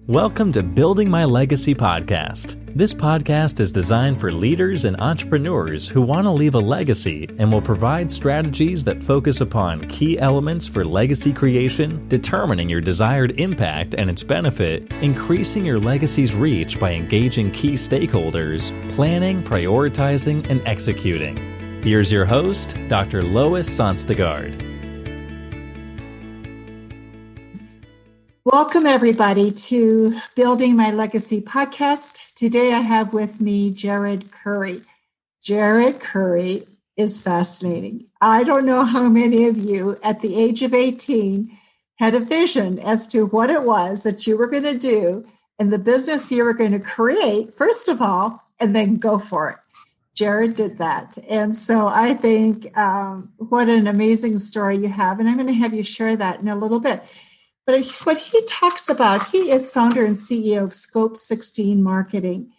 Welcome to Building My Legacy podcast. This podcast is designed for leaders and entrepreneurs who want to leave a legacy and will provide strategies that focus upon key elements for legacy creation, determining your desired impact and its benefit, increasing your legacy's reach by engaging key stakeholders, planning, prioritizing, and executing. Here's your host, Dr. Lois Sonstegard. Welcome, everybody, to Building My Legacy podcast. Today, I have with me Jared Curry. Jared Curry is fascinating. I don't know how many of you at the age of 18 had a vision as to what it was that you were going to do and the business you were going to create, first of all, and then go for it. Jared did that. And so I think what an amazing story you have. And I'm going to have you share that in a little bit. But what he talks about, he is founder and CEO of Scope 16 Marketing,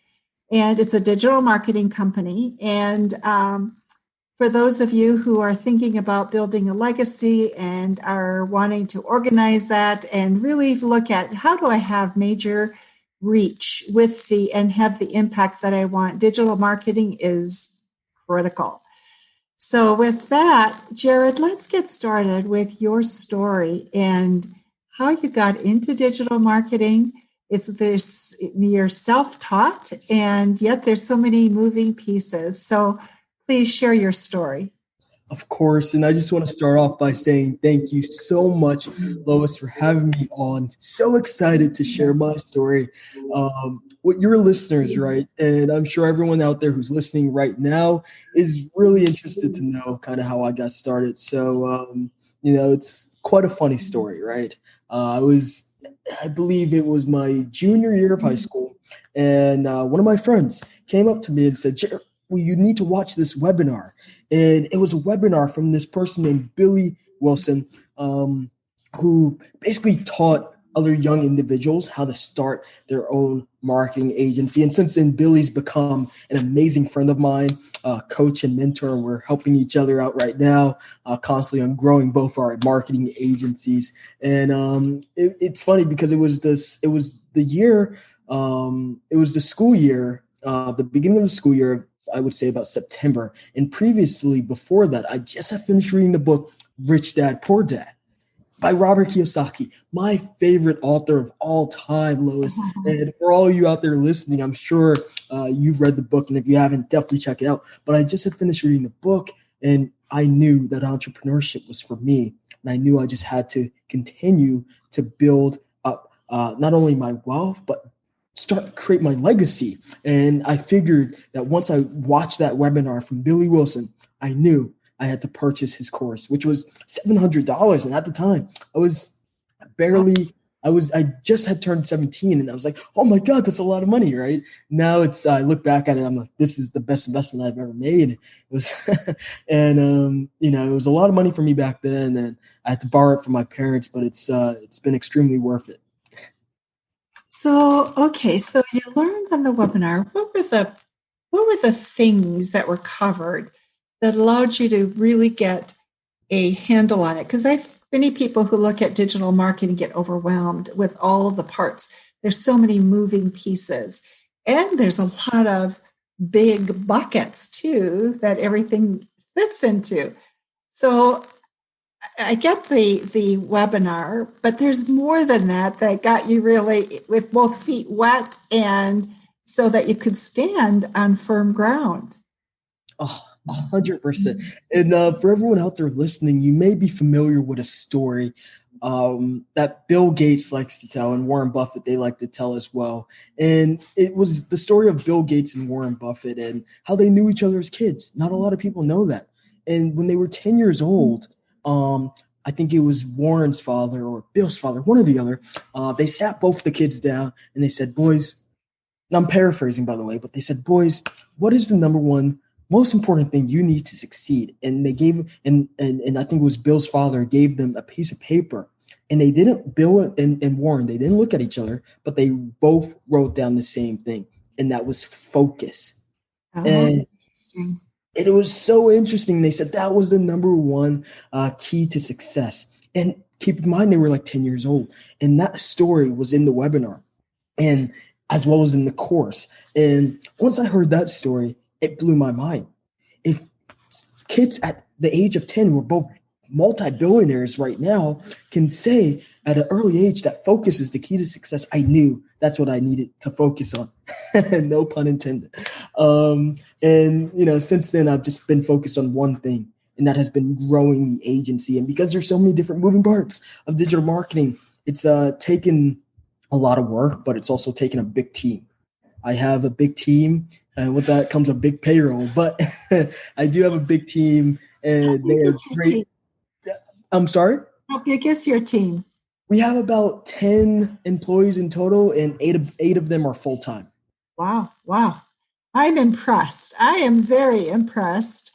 and it's a digital marketing company. And for those of you who are thinking about building a legacy and are wanting to organize that and really look at how do I have major reach and have the impact that I want, digital marketing is critical. So with that, Jared, let's get started with your story and how you got into digital marketing. You're self-taught, and yet there's so many moving pieces. So please share your story. Of course. And I just want to start off by saying thank you so much, Lois, for having me on. So excited to share my story with your listeners, right? And I'm sure everyone out there who's listening right now is really interested to know kind of how I got started. So, it's quite a funny story, right? I believe it was my junior year of high school, and one of my friends came up to me and said, "Jared, well, you need to watch this webinar." And it was a webinar from this person named Billy Wilson, who basically taught other young individuals how to start their own marketing agency. And since then, Billy's become an amazing friend of mine, coach and mentor, and we're helping each other out right now, constantly on growing both our marketing agencies. And it's funny because it was the school year, the beginning of the school year, I would say about September. And previously, before that, I just had finished reading the book, Rich Dad, Poor Dad, by Robert Kiyosaki, my favorite author of all time, Lois. And for all of you out there listening, I'm sure you've read the book, and if you haven't, definitely check it out. But I just had finished reading the book, and I knew that entrepreneurship was for me. And I knew I just had to continue to build up not only my wealth, but start to create my legacy. And I figured that once I watched that webinar from Billy Wilson, I knew I had to purchase his course, which was $700. And at the time, I just had turned 17, and I was like, oh my God, that's a lot of money, right? Now I look back at it, I'm like, this is the best investment I've ever made. It was, and it was a lot of money for me back then, and I had to borrow it from my parents, but it's been extremely worth it. So you learned on the webinar, what were the things that were covered that allowed you to really get a handle on it? Because many people who look at digital marketing get overwhelmed with all of the parts. There's so many moving pieces, and there's a lot of big buckets too that everything fits into. So I get the webinar, but there's more than that got you really with both feet wet and so that you could stand on firm ground. Oh, 100%. And for everyone out there listening, you may be familiar with a story that Bill Gates likes to tell, and Warren Buffett, they like to tell as well. And it was the story of Bill Gates and Warren Buffett and how they knew each other as kids. Not a lot of people know that. And when they were 10 years old, I think it was Warren's father or Bill's father, one or the other, they sat both the kids down and they said, boys, and I'm paraphrasing, by the way, but they said, boys, what is the number one most important thing you need to succeed? And they gave, and I think it was Bill's father gave them a piece of paper, and they didn't, Bill and Warren, they didn't look at each other, but they both wrote down the same thing. And that was focus. Oh, and interesting. It was so interesting. They said that was the number one key to success. And keep in mind, they were like 10 years old. And that story was in the webinar. and as well as in the course. And once I heard that story, it blew my mind. If kids at the age of 10 who are both multi-billionaires right now can say at an early age that focus is the key to success, I knew that's what I needed to focus on. No pun intended. And since then I've just been focused on one thing, and that has been growing the agency. And because there's so many different moving parts of digital marketing, it's taken a lot of work, but it's also taken a big team. I have a big team, and with that comes a big payroll, but I do have a big team, and they are great. I'm sorry? How big is your team? We have about 10 employees in total, and eight of them are full-time. Wow. I'm impressed. I am very impressed.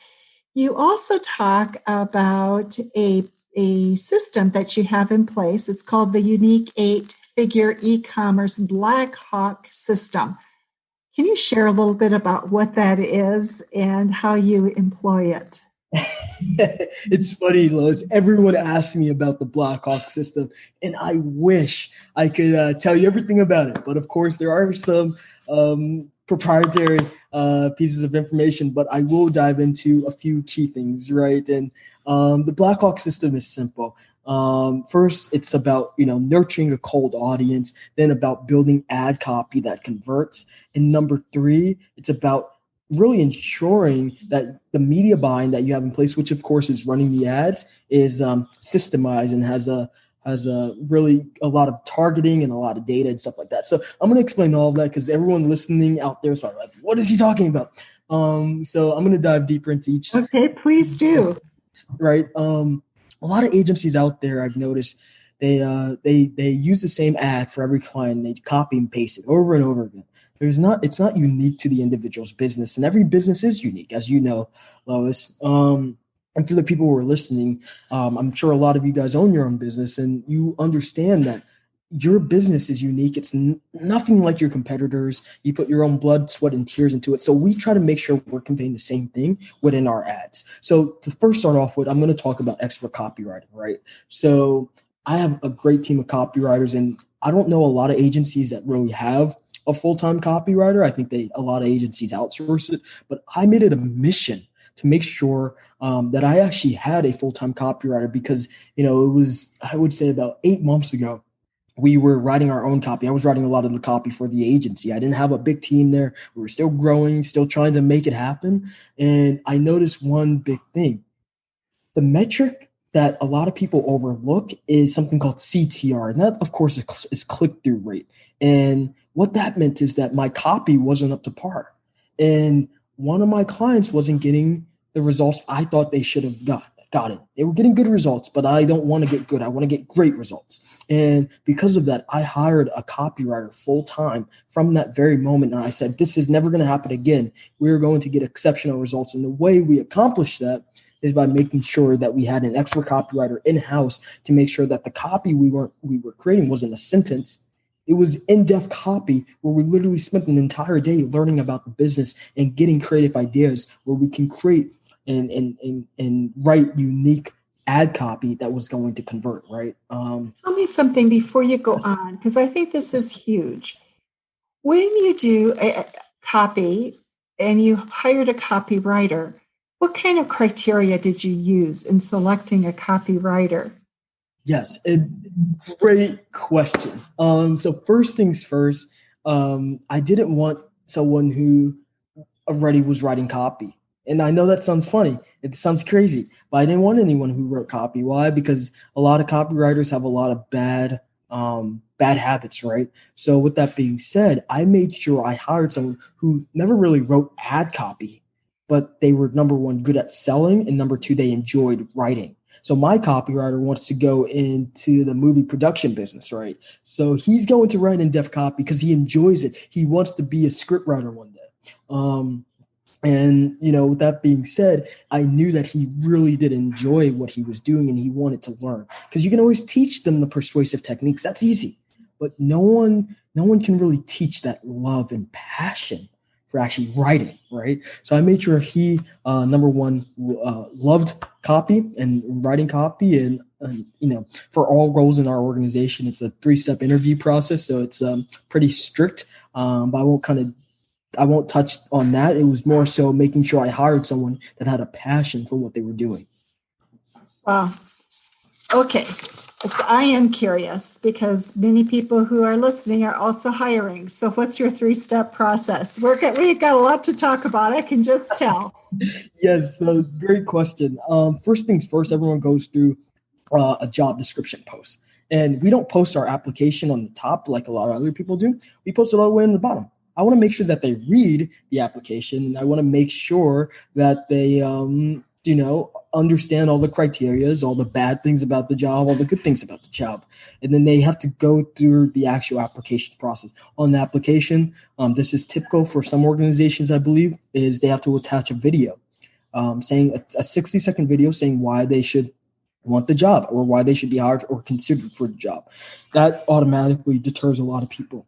You also talk about a system that you have in place. It's called the Unique 8-Figure eCommerce Blackhawk System. Can you share a little bit about what that is and how you employ it? It's funny, Lois. Everyone asks me about the Blackhawk system, and I wish I could tell you everything about it. But of course, there are some proprietary pieces of information, but I will dive into a few key things, right? And the Blackhawk system is simple. First, it's about nurturing a cold audience, then about building ad copy that converts, and number 3, it's about really ensuring that the media buying that you have in place, which of course is running the ads, is systemized and has really a lot of targeting and a lot of data and stuff like that. So I'm going to explain all of that because everyone listening out there is probably like, what is he talking about? So I'm going to dive deeper into each. Okay, please do. Right. A lot of agencies out there, I've noticed, they use the same ad for every client. And they copy and paste it over and over again. It's not unique to the individual's business, and every business is unique, as you know, Lois. And for the people who are listening, I'm sure a lot of you guys own your own business, and you understand that your business is unique. It's nothing like your competitors. You put your own blood, sweat, and tears into it. So we try to make sure we're conveying the same thing within our ads. So to first start off with, I'm going to talk about expert copywriting, right? So I have a great team of copywriters, and I don't know a lot of agencies that really have a full-time copywriter. I think a lot of agencies outsource it, but I made it a mission to make sure that I actually had a full-time copywriter because, it was, I would say about 8 months ago, we were writing our own copy. I was writing a lot of the copy for the agency. I didn't have a big team there. We were still growing, still trying to make it happen. And I noticed one big thing. The metric that a lot of people overlook is something called CTR. And that, of course, is click-through rate. And what that meant is that my copy wasn't up to par. And one of my clients wasn't getting the results I thought they should have gotten. They were getting good results, but I don't want to get good. I want to get great results. And because of that, I hired a copywriter full-time from that very moment. And I said, this is never going to happen again. We're going to get exceptional results. And the way we accomplished that is by making sure that we had an expert copywriter in-house to make sure that the copy we were creating wasn't a sentence. It was in-depth copy where we literally spent an entire day learning about the business and getting creative ideas where we can create and write unique ad copy that was going to convert, right? Tell me something before you go on, because I think this is huge. When you do a copy and you hired a copywriter, what kind of criteria did you use in selecting a copywriter? Yes, great question. So first things first, I didn't want someone who already was writing copy. And I know that sounds funny. It sounds crazy, but I didn't want anyone who wrote copy. Why? Because a lot of copywriters have a lot of bad habits, right? So with that being said, I made sure I hired someone who never really wrote ad copy, but they were, number one, good at selling, and number two, they enjoyed writing. So my copywriter wants to go into the movie production business, right? So he's going to write in-depth copy because he enjoys it. He wants to be a script writer one day. And, with that being said, I knew that he really did enjoy what he was doing and he wanted to learn, because you can always teach them the persuasive techniques. That's easy. But no one can really teach that love and passion for actually writing, right? So I made sure he, number one, loved copy and writing copy. And for all roles in our organization, it's a 3-step interview process. So it's pretty strict. But I won't touch on that. It was more so making sure I hired someone that had a passion for what they were doing. Wow. Okay. So I am curious because many people who are listening are also hiring. So what's your 3-step process? We've got a lot to talk about. I can just tell. Yes. So great question. First things first, everyone goes through a job description post, and we don't post our application on the top like a lot of other people do. We post it all the way in the bottom. I want to make sure that they read the application, and I want to make sure that they, understand all the criterias, all the bad things about the job, all the good things about the job. And then they have to go through the actual application process. On the application, this is typical for some organizations, I believe, is they have to attach a video saying a 60-second video saying why they should want the job or why they should be hired or considered for the job. That automatically deters a lot of people.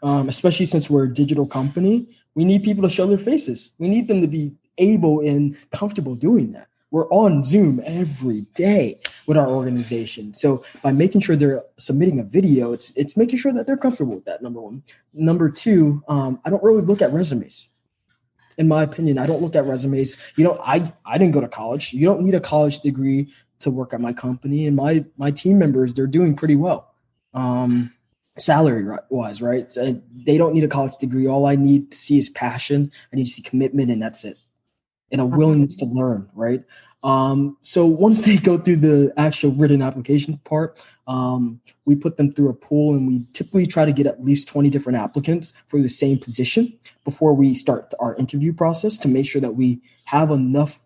Especially since we're a digital company, we need people to show their faces. We need them to be able and comfortable doing that. We're on Zoom every day with our organization. So by making sure they're submitting a video, it's making sure that they're comfortable with that, number one. Number two, I don't really look at resumes. In my opinion, I don't look at resumes. I didn't go to college. You don't need a college degree to work at my company. And my team members, they're doing pretty well. Salary wise, right? So they don't need a college degree. All I need to see is passion. I need to see commitment, and that's it. And a willingness to learn, right? So once they go through the actual written application part, we put them through a pool, and we typically try to get at least 20 different applicants for the same position before we start our interview process to make sure that we have enough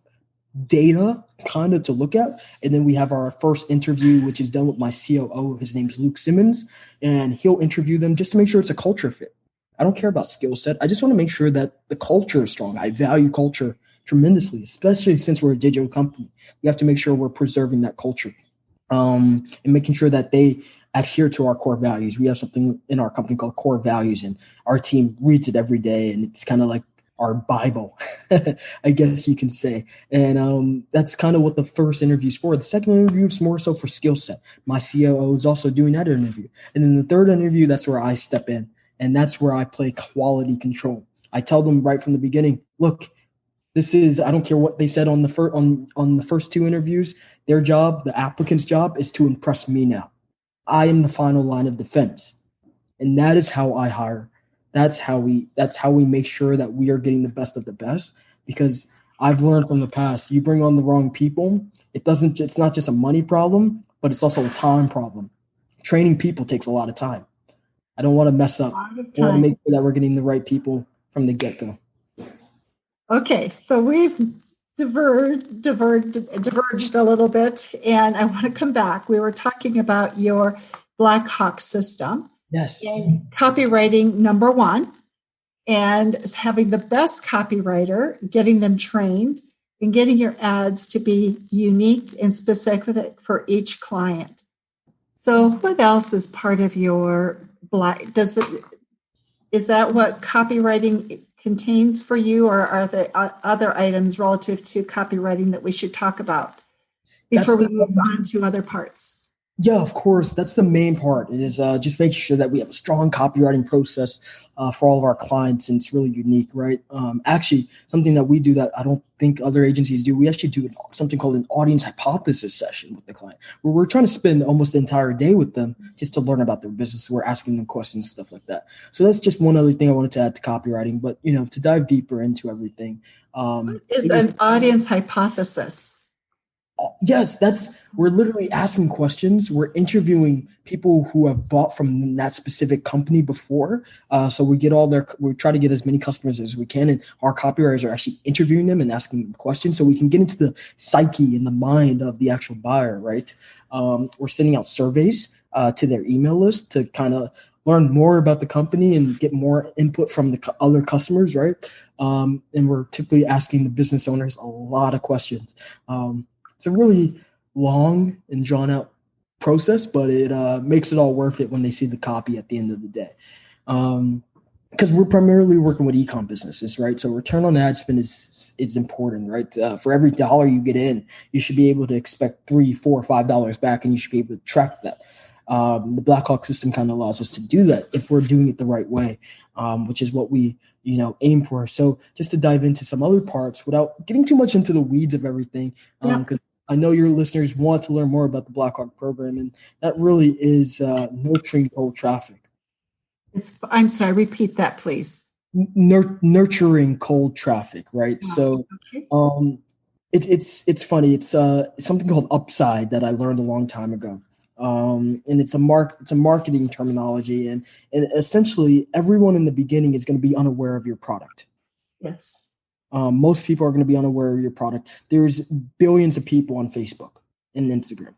data kind of to look at. And then we have our first interview, which is done with my COO. His name's Luke Simmons, and he'll interview them just to make sure it's a culture fit. I don't care about skill set. I just want to make sure that the culture is strong. I value culture tremendously, especially since we're a digital company. We have to make sure we're preserving that culture and making sure that they adhere to our core values. We have something in our company called core values, and our team reads it every day, and it's kind of like our Bible, I guess you can say. And that's kind of what the first interview is for. The second interview is more so for skill set. My COO is also doing that interview. And then the third interview, that's where I step in, and that's where I play quality control. I tell them right from the beginning, look, I don't care what they said on the first 2 interviews. Their job, the applicant's job, is to impress me now. I am the final line of defense. And that is how I hire. That's how we make sure that we are getting the best of the best, because I've learned from the past, you bring on the wrong people, it's not just a money problem, but it's also a time problem. Training people takes a lot of time. I don't want to mess up. I want to make sure that we're getting the right people from the get-go. Okay, so we've diverged a little bit, and I want to come back. We were talking about your Blackhawk system. Yes. And copywriting number 1, and having the best copywriter, getting them trained, and getting your ads to be unique and specific for each client. So what else is part of your is that what copywriting contains for you, or are there other items relative to copywriting that we should talk about before we move on to other parts? Yeah, of course. That's the main part, is just making sure that we have a strong copywriting process for all of our clients, and it's really unique, right? Actually, something that we do that I don't think other agencies do, we actually do something called an audience hypothesis session with the client, where we're trying to spend almost the entire day with them just to learn about their business. We're asking them questions, stuff like that. So that's just one other thing I wanted to add to copywriting. But, to dive deeper into everything. Is an audience hypothesis? Yes, we're literally asking questions. We're interviewing people who have bought from that specific company before. So we try to get as many customers as we can. And our copywriters are actually interviewing them and asking them questions so we can get into the psyche and the mind of the actual buyer, right? We're sending out surveys to their email list to kind of learn more about the company and get more input from the other customers, right? And we're typically asking the business owners a lot of questions. It's a really long and drawn out process, but it makes it all worth it when they see the copy at the end of the day. because we're primarily working with e-com businesses, right? So return on ad spend is important, right? For every dollar you get in, you should be able to expect $3, $4, $5 back, and you should be able to track that. The Blackhawk system kind of allows us to do that if we're doing it the right way, which is what we aim for. So just to dive into some other parts without getting too much into the weeds of everything, because I know your listeners want to learn more about the Blackhawk program, and that really is nurturing cold traffic. I'm sorry, repeat that, please. Nurturing cold traffic, right? Oh, So it's funny. It's something called upside that I learned a long time ago. And it's a marketing terminology, and essentially everyone in the beginning is going to be unaware of your product. Yes. Most people are going to be unaware of your product. There's billions of people on Facebook and Instagram.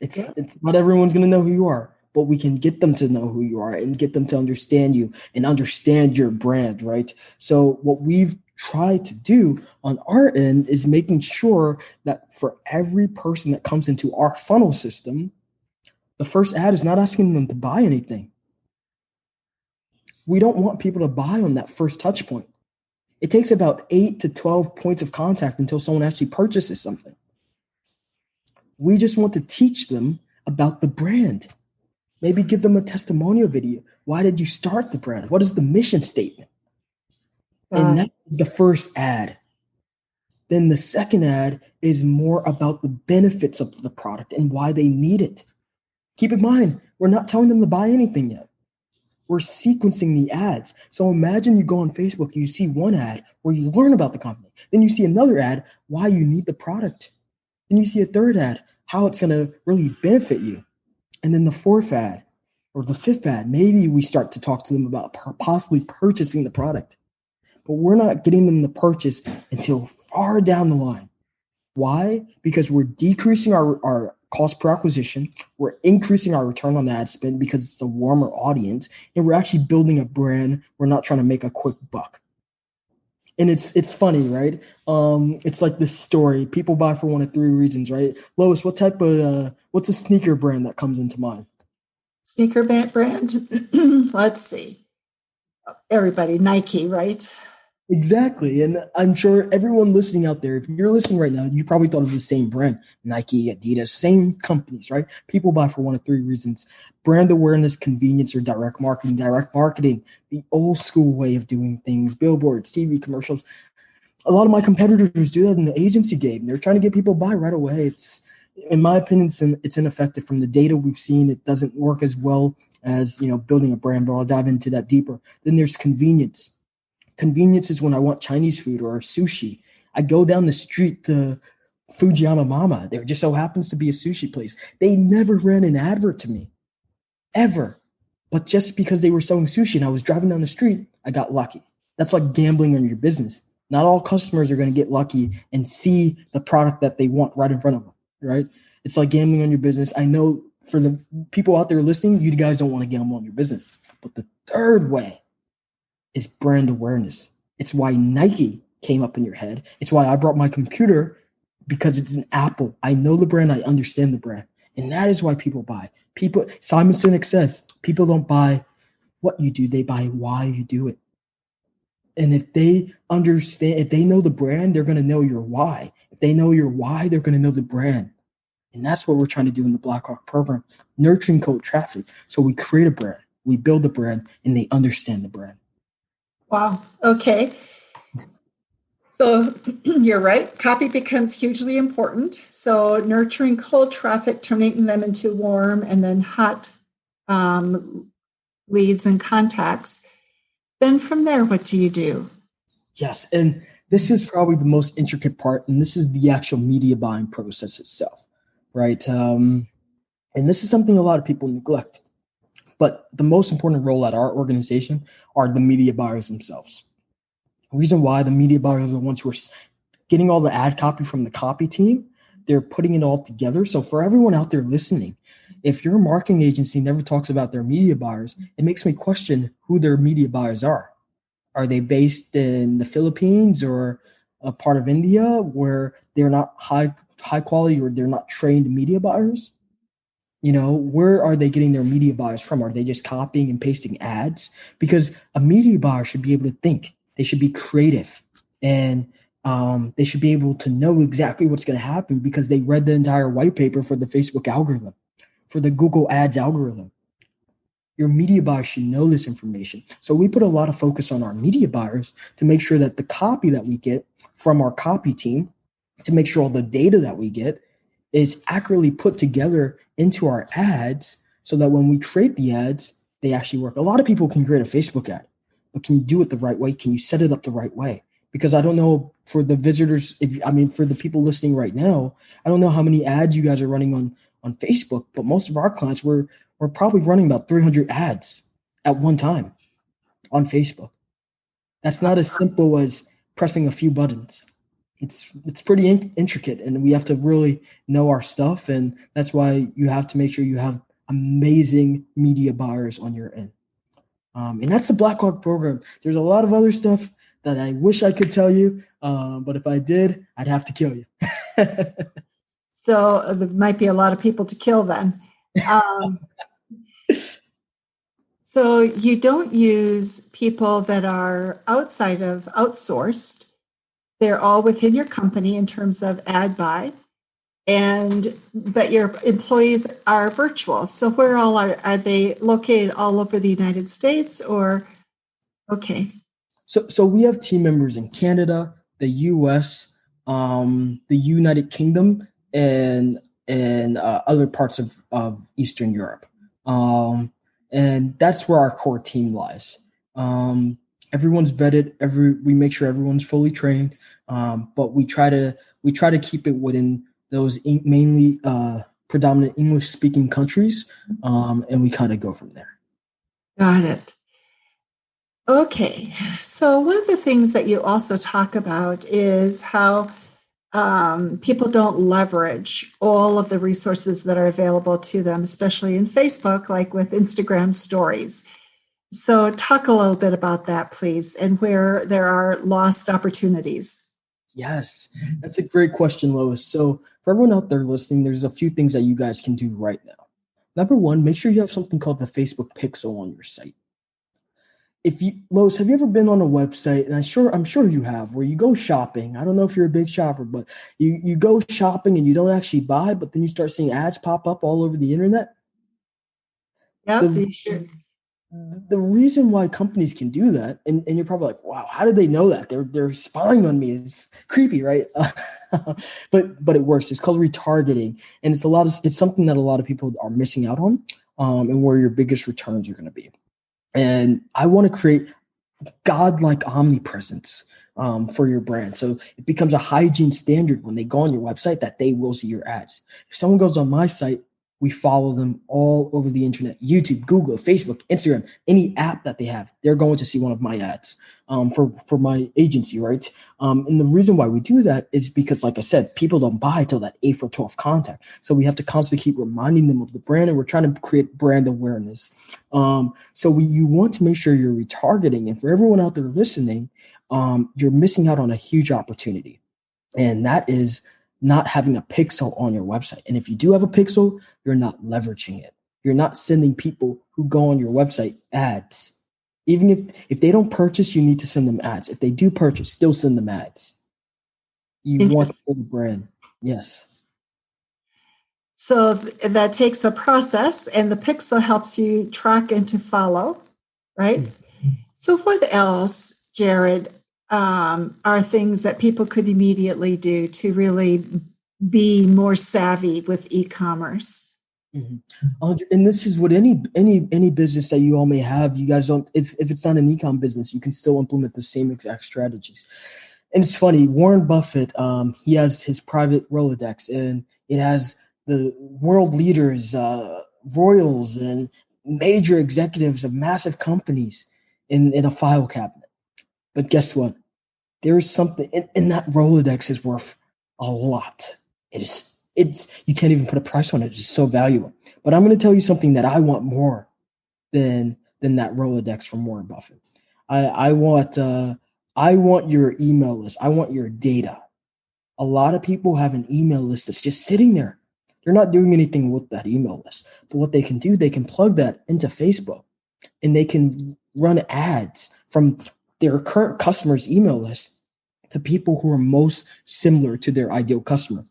It's not everyone's going to know who you are, but we can get them to know who you are and get them to understand you and understand your brand, right? So what we've tried to do on our end is making sure that for every person that comes into our funnel system, the first ad is not asking them to buy anything. We don't want people to buy on that first touch point. It takes about 8 to 12 points of contact until someone actually purchases something. We just want to teach them about the brand. Maybe give them a testimonial video. Why did you start the brand? What is the mission statement? And that's the first ad. Then the second ad is more about the benefits of the product and why they need it. Keep in mind, we're not telling them to buy anything yet. We're sequencing the ads. So imagine you go on Facebook, you see one ad where you learn about the company. Then you see another ad, why you need the product. Then you see a third ad, how it's going to really benefit you. And then the fourth ad or the fifth ad, maybe we start to talk to them about possibly purchasing the product. But we're not getting them to purchase until far down the line. Why? Because we're decreasing our cost per acquisition. We're increasing our return on ad spend because it's a warmer audience. And we're actually building a brand. We're not trying to make a quick buck. And it's funny, right? It's like this story. People buy for one of three reasons, right? Lois, what's a sneaker brand that comes into mind? Sneaker brand? Let's see. Everybody, Nike, right? Exactly. And I'm sure everyone listening out there, if you're listening right now, you probably thought of the same brand, Nike, Adidas, same companies, right? People buy for one of three reasons: brand awareness, convenience, or direct marketing. Direct marketing, the old school way of doing things, billboards, TV commercials. A lot of my competitors do that in the agency game. They're trying to get people to buy right away. It's, in my opinion, it's ineffective. From the data we've seen, it doesn't work as well as, building a brand, but I'll dive into that deeper. Then there's convenience. Convenience is when I want Chinese food or sushi. I go down the street to Fujiyama Mama. There just so happens to be a sushi place. They never ran an advert to me, ever. But just because they were selling sushi and I was driving down the street, I got lucky. That's like gambling on your business. Not all customers are going to get lucky and see the product that they want right in front of them, right? It's like gambling on your business. I know for the people out there listening, you guys don't want to gamble on your business. But the third way is brand awareness. It's why Nike came up in your head. It's why I brought my computer, because it's an Apple. I know the brand. I understand the brand. And that is why people buy. Simon Sinek says, people don't buy what you do. They buy why you do it. And if they understand, if they know the brand, they're going to know your why. If they know your why, they're going to know the brand. And that's what we're trying to do in the Blackhawk program, nurturing cold traffic. So we create a brand, we build a brand, and they understand the brand. Wow. Okay. So you're right. Copy becomes hugely important. So nurturing cold traffic, turning them into warm and then hot leads and contacts. Then from there, what do you do? Yes. And this is probably the most intricate part. And this is the actual media buying process itself, right? And this is something a lot of people neglect. But the most important role at our organization are the media buyers themselves. The reason why the media buyers are the ones who are getting all the ad copy from the copy team, they're putting it all together. So for everyone out there listening, if your marketing agency never talks about their media buyers, it makes me question who their media buyers are. Are they based in the Philippines or a part of India where they're not high quality or they're not trained media buyers? Where are they getting their media buyers from? Are they just copying and pasting ads? Because a media buyer should be able to think. They should be creative, and they should be able to know exactly what's going to happen because they read the entire white paper for the Facebook algorithm, for the Google Ads algorithm. Your media buyers should know this information. So we put a lot of focus on our media buyers to make sure that the copy that we get from our copy team, to make sure all the data that we get is accurately put together into our ads so that when we create the ads, they actually work. A lot of people can create a Facebook ad, but can you do it the right way? Can you set it up the right way? Because I don't know for the visitors, for the people listening right now, I don't know how many ads you guys are running on Facebook, but most of our clients, we're probably running about 300 ads at one time on Facebook. That's not as simple as pressing a few buttons. It's pretty intricate, and we have to really know our stuff. And that's why you have to make sure you have amazing media buyers on your end. And that's the Blackhawk program. There's a lot of other stuff that I wish I could tell you, but if I did, I'd have to kill you. So there might be a lot of people to kill then. So you don't use people that are outside of outsourced. They're all within your company in terms of ad buy, but your employees are virtual. So where all are they located all over the United States or? Okay. So we have team members in Canada, the US, the United Kingdom, and other parts of Eastern Europe. And that's where our core team lies. Everyone's vetted. We make sure everyone's fully trained, but we try to keep it within those mainly predominant English speaking countries, and we kind of go from there. Got it. Okay, so one of the things that you also talk about is how people don't leverage all of the resources that are available to them, especially in Facebook, like with Instagram stories. So talk a little bit about that, please, and where there are lost opportunities. Yes, that's a great question, Lois. So for everyone out there listening, there's a few things that you guys can do right now. Number one, make sure you have something called the Facebook Pixel on your site. Lois, have you ever been on a website, and I'm sure you have, where you go shopping? I don't know if you're a big shopper, but you go shopping and you don't actually buy, but then you start seeing ads pop up all over the internet. Yep, sure. The reason why companies can do that, and you're probably like, wow, how did they know that? They're spying on me. It's creepy, right? But it works. It's called retargeting, and it's something that a lot of people are missing out on, and where your biggest returns are going to be. And I want to create godlike omnipresence for your brand. So it becomes a hygiene standard when they go on your website that they will see your ads. If someone goes on my site, we follow them all over the internet, YouTube, Google, Facebook, Instagram, any app that they have, they're going to see one of my ads for my agency, right? And the reason why we do that is because, like I said, people don't buy till that 8 for 12 contact. So we have to constantly keep reminding them of the brand, and we're trying to create brand awareness. You want to make sure you're retargeting. And for everyone out there listening, you're missing out on a huge opportunity. And that is not having a pixel on your website. And if you do have a pixel, you're not leveraging it. You're not sending people who go on your website ads. Even if they don't purchase, you need to send them ads. If they do purchase, still send them ads. You want to build a brand. Yes. So that takes a process, and the pixel helps you track and to follow, right? Mm-hmm. So what else, Jared, are things that people could immediately do to really be more savvy with e-commerce? Mm-hmm. And this is what any business that you all may have, you guys don't, if it's not an e-com business, you can still implement the same exact strategies. And it's funny, Warren Buffett, he has his private Rolodex, and it has the world leaders, royals, and major executives of massive companies in a file cabinet. But guess what? There is something in that Rolodex is worth a lot. It's you can't even put a price on it. It's so valuable. But I'm going to tell you something that I want more than that Rolodex from Warren Buffett. I want your email list. I want your data. A lot of people have an email list that's just sitting there. They're not doing anything with that email list. But what they can do, they can plug that into Facebook and they can run ads from their current customers' email list to people who are most similar to their ideal customer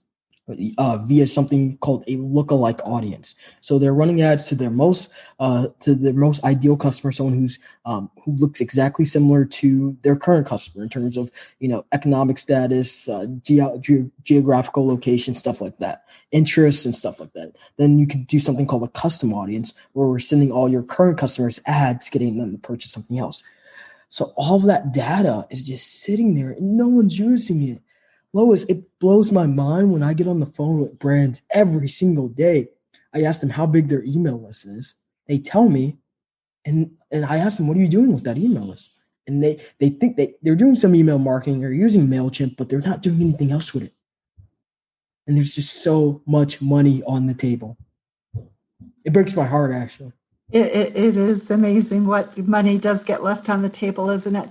via something called a lookalike audience. So they're running ads to their most ideal customer, someone who's who looks exactly similar to their current customer in terms of economic status, geographical location, stuff like that, interests and stuff like that. Then you could do something called a custom audience, where we're sending all your current customers ads, getting them to purchase something else. So all of that data is just sitting there and no one's using it. Lois, it blows my mind when I get on the phone with brands every single day. I ask them how big their email list is. They tell me, and I ask them, what are you doing with that email list? And they think they're doing some email marketing or using MailChimp, but they're not doing anything else with it. And there's just so much money on the table. It breaks my heart, actually. It is amazing what money does get left on the table, isn't it?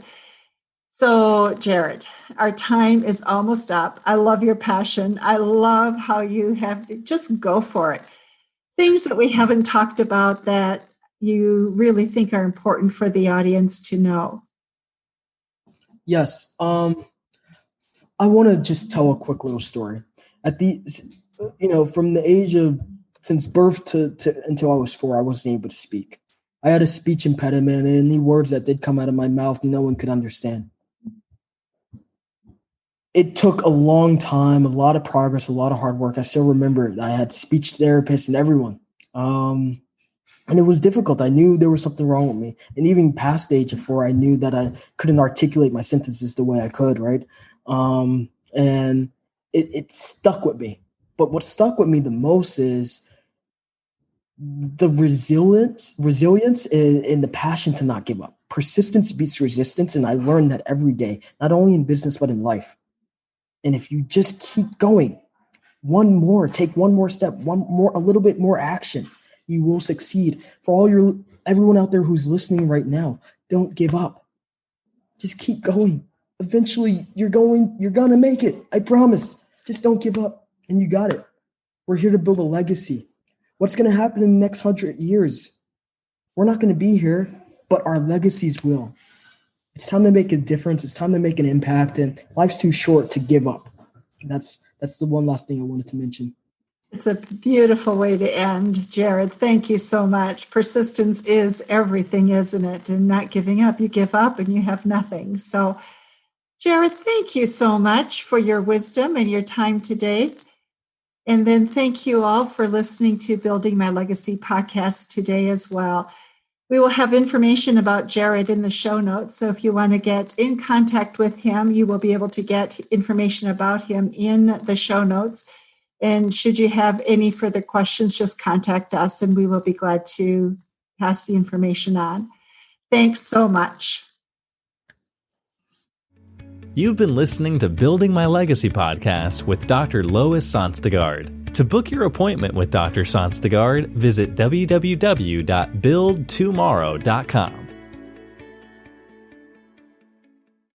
So, Jared, our time is almost up. I love your passion. I love how you have to just go for it. Things that we haven't talked about that you really think are important for the audience to know. Yes. I want to just tell a quick little story. From the age of, since birth to until I was 4, I wasn't able to speak. I had a speech impediment, and any words that did come out of my mouth, no one could understand. It took a long time, a lot of progress, a lot of hard work. I still remember it. I had speech therapists and everyone. And it was difficult. I knew there was something wrong with me. And even past the age of 4, I knew that I couldn't articulate my sentences the way I could, right? And it stuck with me. But what stuck with me the most is the resilience and the passion to not give up. Persistence beats resistance. And I learned that every day, not only in business, but in life. And if you just keep going, take one more step, a little bit more action, you will succeed. For everyone out there who's listening right now, don't give up. Just keep going. Eventually you're going to make it. I promise. Just don't give up. And you got it. We're here to build a legacy. What's going to happen in the next 100 years? We're not going to be here, but our legacies will. It's time to make a difference. It's time to make an impact, and life's too short to give up. That's the one last thing I wanted to mention. It's a beautiful way to end, Jared. Thank you so much. Persistence is everything, isn't it? And not giving up. You give up and you have nothing. So, Jared, thank you so much for your wisdom and your time today. And then thank you all for listening to Building My Legacy podcast today as well. We will have information about Jared in the show notes. So if you want to get in contact with him, you will be able to get information about him in the show notes. And should you have any further questions, just contact us and we will be glad to pass the information on. Thanks so much. You've been listening to Building My Legacy podcast with Dr. Lois Sonstegard. To book your appointment with Dr. Sonstegard, visit www.buildtomorrow.com.